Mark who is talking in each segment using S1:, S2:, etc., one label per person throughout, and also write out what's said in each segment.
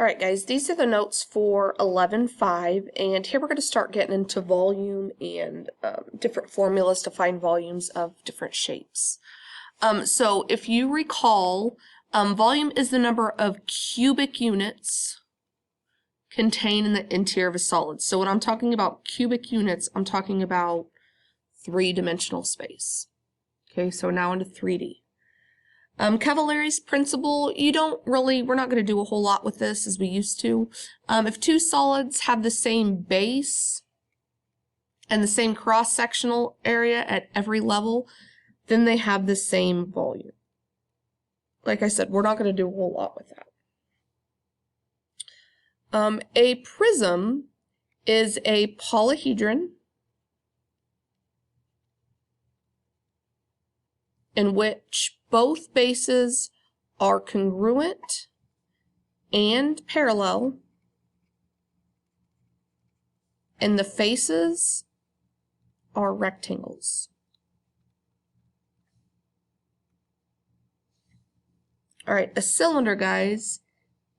S1: Alright guys, these are the notes for 11.5, and here we're going to start getting into volume and different formulas to find volumes of different shapes. So if you recall, volume is the number of cubic units contained in the interior of a solid. So when I'm talking about cubic units, I'm talking about three-dimensional space. Okay, so now into 3D. Cavalari's principle, we're not going to do a whole lot with this as we used to. If two solids have the same base and the same cross-sectional area at every level, then they have the same volume. Like I said, we're not going to do a whole lot with that. A prism is a polyhedron in which both bases are congruent and parallel, and the faces are rectangles. All right, a cylinder, guys,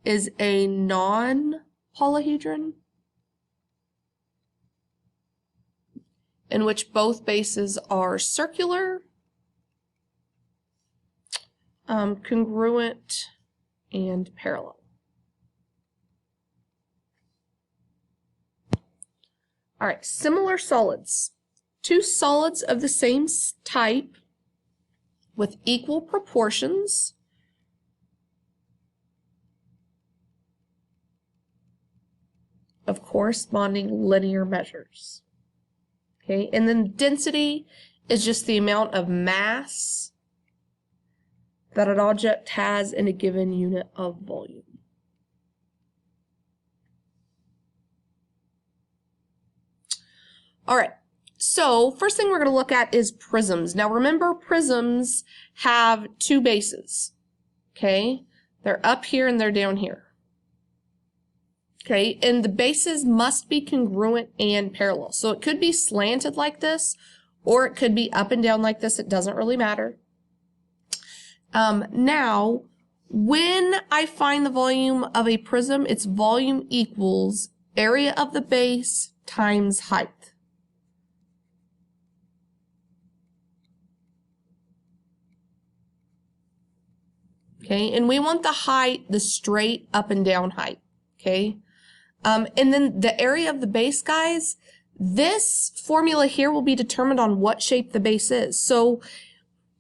S1: is a non-polyhedron in which both bases are circular, congruent, and parallel. All right, similar solids. Two solids of the same type with equal proportions of corresponding linear measures. Okay, and then density is just the amount of mass that an object has in a given unit of volume. All right, so first thing we're going to look at is prisms. Now remember, prisms have two bases, okay? They're up here and they're down here. Okay, and the bases must be congruent and parallel. So it could be slanted like this, or it could be up and down like this. It doesn't really matter. Now, when I find the volume of a prism, its volume equals area of the base times height. Okay, and we want the height, the straight up and down height. Okay, and then the area of the base, guys, this formula here will be determined on what shape the base is. So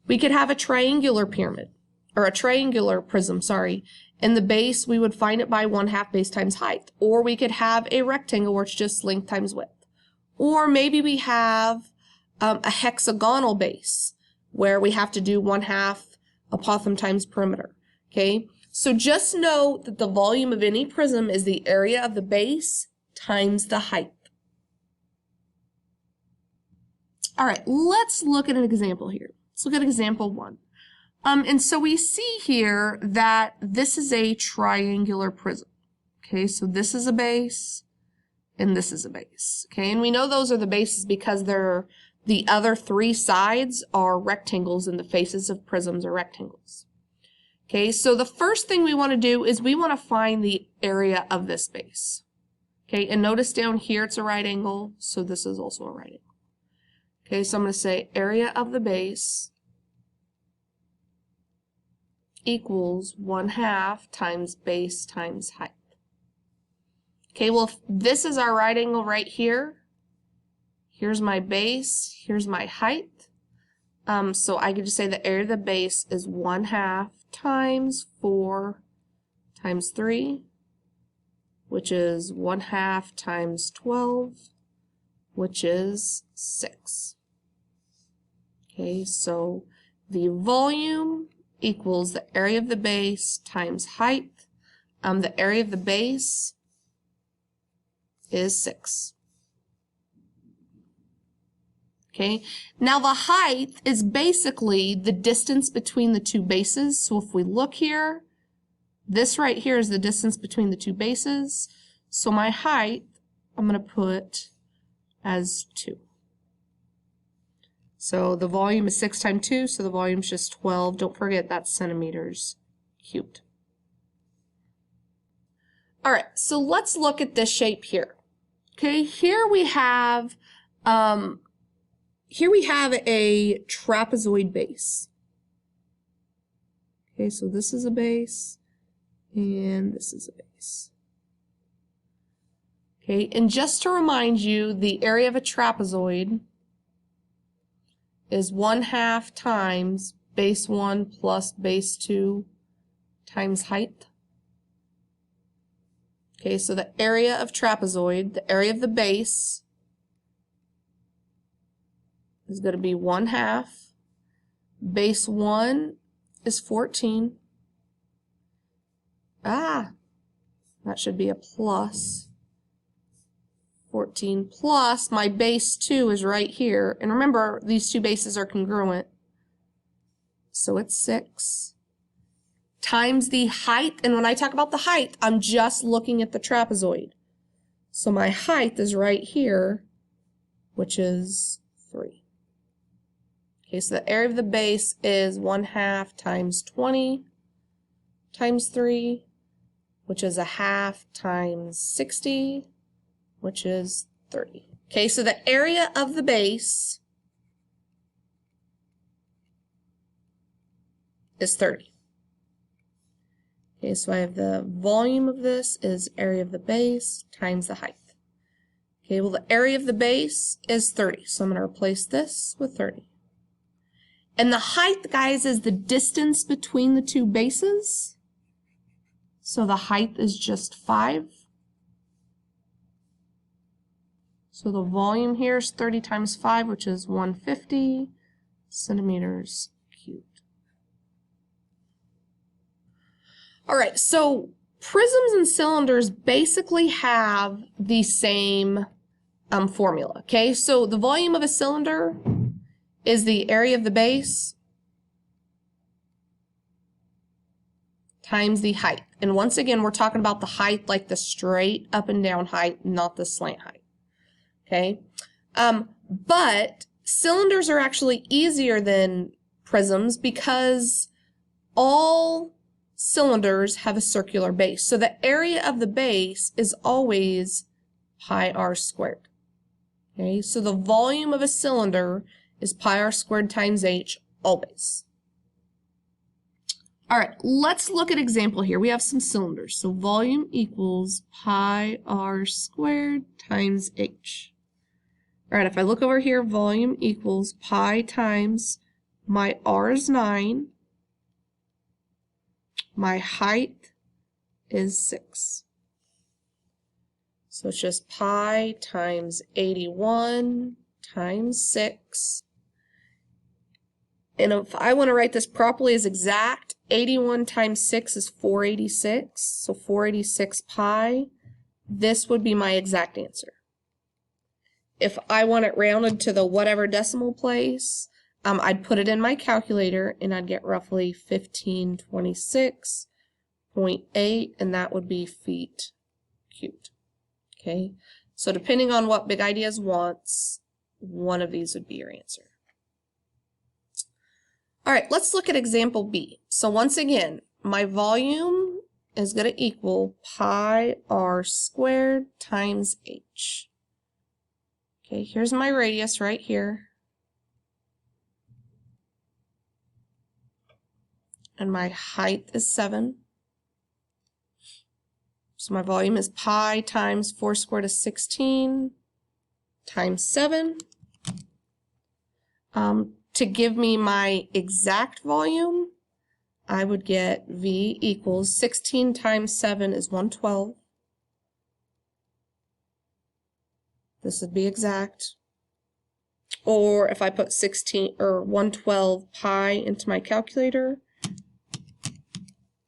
S1: we could have a triangular pyramid, or a triangular prism, sorry, and the base, we would find it by 1/2 base times height. Or we could have a rectangle where it's just length times width. Or maybe we have a hexagonal base where we have to do 1/2 apothem times perimeter, okay? So just know that the volume of any prism is the area of the base times the height. All right, let's look at an example here. Let's look at example 1. And so we see here that this is a triangular prism. Okay, so this is a base and this is a base. Okay, and we know those are the bases because the other three sides are rectangles and the faces of prisms are rectangles. Okay, so the first thing we want to do is we want to find the area of this base. Okay, and notice down here it's a right angle, so this is also a right angle. Okay, so I'm going to say area of the base equals 1/2 times base times height. Okay, well, if this is our right angle right here, here's my base, here's my height. So I could just say the area of the base is 1/2 times 4 times 3, which is 1/2 times 12, which is 6. Okay, so the volume equals the area of the base times height. The area of the base is 6. Okay, now the height is basically the distance between the two bases. So if we look here, this right here is the distance between the two bases. So my height, I'm going to put as 2. So the volume is 6 times 2, so the volume is just 12. Don't forget that's centimeters cubed. All right, so let's look at this shape here. Okay, here we have a trapezoid base. Okay, so this is a base, and this is a base. Okay, and just to remind you, the area of a trapezoid is 1/2 times base 1 plus base 2 times height. Okay, so the area of trapezoid, the area of the base, is going to be 1/2. Base 1 is 14. That should be a plus. 14 plus my base 2 is right here. And remember, these two bases are congruent. So it's 6 times the height. And when I talk about the height, I'm just looking at the trapezoid. So my height is right here, which is 3. Okay, so the area of the base is 1/2 times 20 times 3, which is 1/2 times 60, which is 30. Okay, so the area of the base is 30. Okay, so I have the volume of this is area of the base times the height. Okay, well the area of the base is 30, so I'm going to replace this with 30. And the height, guys, is the distance between the two bases. So the height is just 5. So the volume here is 30 times 5, which is 150 centimeters cubed. All right, so prisms and cylinders basically have the same formula, okay? So the volume of a cylinder is the area of the base times the height. And once again, we're talking about the height like the straight up and down height, not the slant height. Okay, but cylinders are actually easier than prisms because all cylinders have a circular base. So the area of the base is always pi r squared. Okay, so the volume of a cylinder is pi r squared times h always. All right, let's look at example here. We have some cylinders. So volume equals pi r squared times h. All right, if I look over here, volume equals pi times my r is 9. My height is 6. So it's just pi times 81 times 6. And if I want to write this properly as exact, 81 times 6 is 486. So 486 pi. This would be my exact answer. If I want it rounded to the whatever decimal place, I'd put it in my calculator and I'd get roughly 1526.8, and that would be feet cubed. Okay, so depending on what Big Ideas wants, one of these would be your answer. All right, let's look at example B. So once again, my volume is going to equal pi r squared times h. Okay, here's my radius right here. And my height is 7. So my volume is pi times 4 squared is 16 times 7. To give me my exact volume, I would get V equals 16 times 7 is 112. This would be exact. Or if I put 16 or 112 pi into my calculator,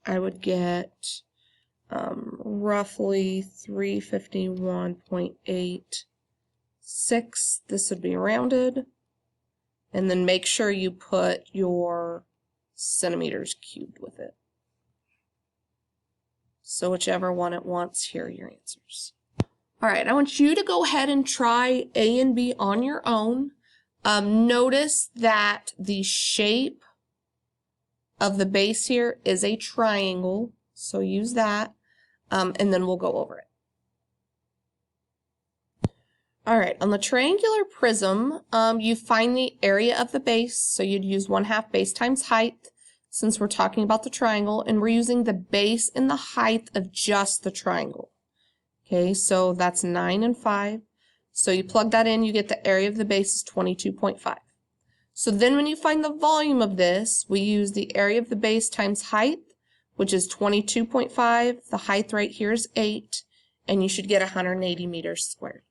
S1: I would get roughly 351.86. This would be rounded. And then make sure you put your centimeters cubed with it. So whichever one it wants, here are your answers. All right, I want you to go ahead and try A and B on your own. Notice that the shape of the base here is a triangle, so use that. and then we'll go over it. All right, on the triangular prism, you find the area of the base, so you'd use 1/2 base times height, since we're talking about the triangle, and we're using the base and the height of just the triangle. Okay, so that's 9 and 5. So you plug that in, you get the area of the base is 22.5. So then when you find the volume of this, we use the area of the base times height, which is 22.5. The height right here is 8, and you should get 180 meters squared.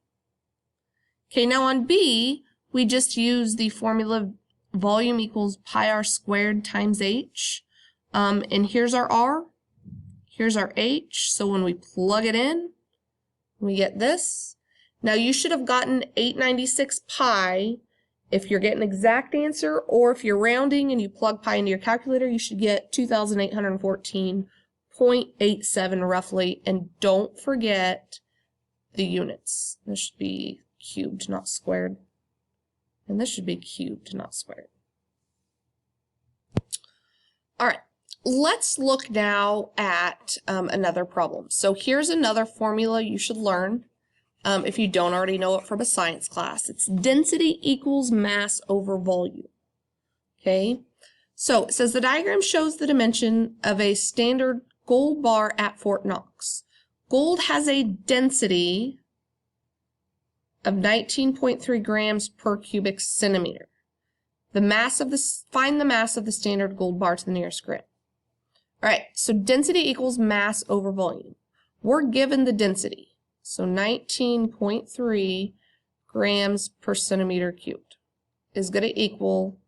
S1: Okay, now on B, we just use the formula volume equals pi r squared times h. And here's our r, here's our h. So when we plug it in, we get this. Now you should have gotten 896 pi if you're getting an exact answer, or if you're rounding and you plug pi into your calculator, you should get 2,814.87 roughly. And don't forget the units. This should be cubed, not squared. And this should be cubed, not squared. All right, let's look now at another problem. So here's another formula you should learn if you don't already know it from a science class. It's density equals mass over volume. Okay, so it says the diagram shows the dimension of a standard gold bar at Fort Knox. Gold has a density of 19.3 grams per cubic centimeter. Find the mass of the standard gold bar to the nearest gram. All right, so density equals mass over volume. We're given the density, so 19.3 grams per centimeter cubed is going to equal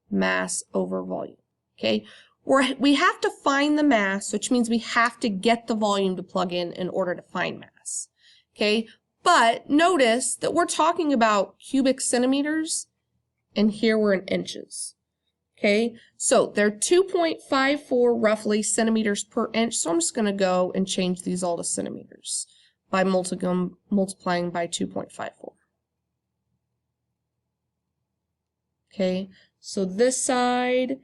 S1: mass over volume. Okay, we have to find the mass, which means we have to get the volume to plug in order to find mass. Okay. But notice that we're talking about cubic centimeters, and here we're in inches. Okay, so they're 2.54 roughly centimeters per inch, so I'm just going to go and change these all to centimeters by multiplying by 2.54. Okay, so this side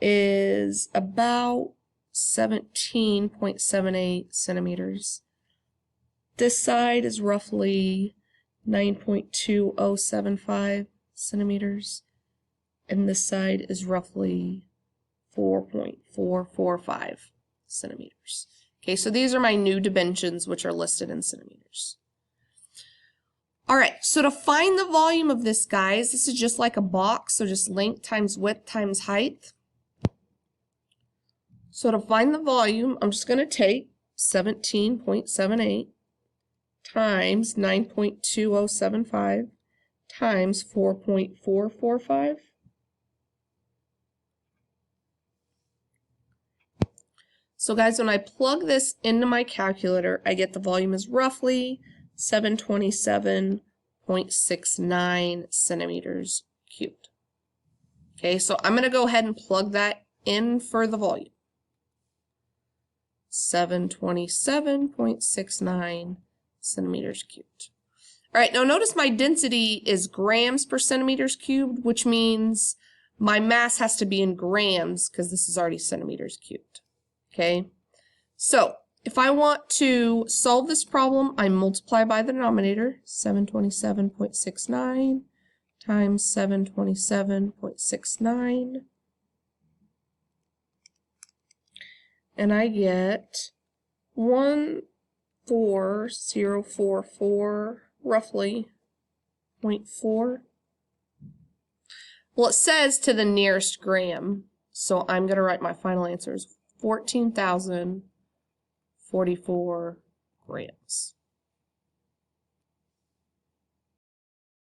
S1: is about 17.78 centimeters. This side is roughly 9.2075 centimeters, and this side is roughly 4.445 centimeters. Okay, so these are my new dimensions, which are listed in centimeters. All right, so to find the volume of this, guys, this is just like a box, so just length times width times height. So to find the volume, I'm just going to take 17.78 times 9.2075 times 4.445. So guys, when I plug this into my calculator, I get the volume is roughly 727.69 centimeters cubed. Okay, so I'm going to go ahead and plug that in for the volume. 727.69 centimeters cubed. All right, now notice my density is grams per centimeters cubed, which means my mass has to be in grams because this is already centimeters cubed. Okay, so if I want to solve this problem, I multiply by the denominator, 727.69 times 727.69, and I get 14044 roughly 0.4. Well, it says to the nearest gram, so I'm going to write my final answer as 14,044 grams.